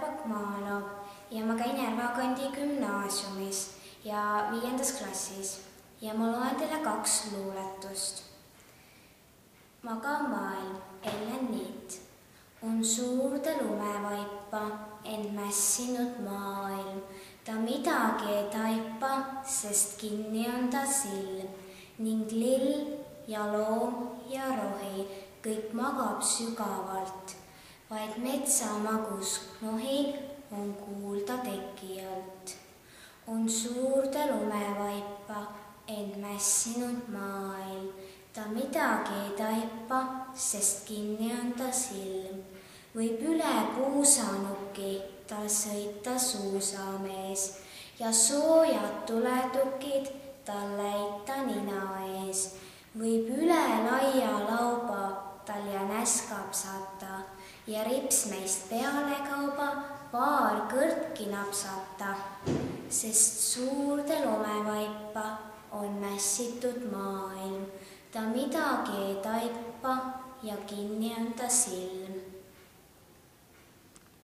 Pakk maalab ja ma käin Järvakandi gümnaasiumis ja 5. klassis ja ma loen teile 2 luuletust. Magav maailm, Ellen Niit, on suurde lumevaipa end mässinud maailm. Ta midagi ei taipa, sest kinni on ta silm ning lill ja loom ja rohi kõik magab sügavalt. Vaid metsa magus nohi on kuulda teki alt. On suurde lumevaipa end mässinud maailm. Ta midagi ei taipa, sest kinni on ta silm. Võib üle puusanuki tal sõita suusamees ja soojad tuletukid tal läita nina ees. Võib üle laia lauba tal ja näskab sata ja ripsmeist peale kauba paar kõrtki napsata, sest suurde lumevaipa on mässitud maailm. Ta midagi ei taipa ja kinni on ta silm.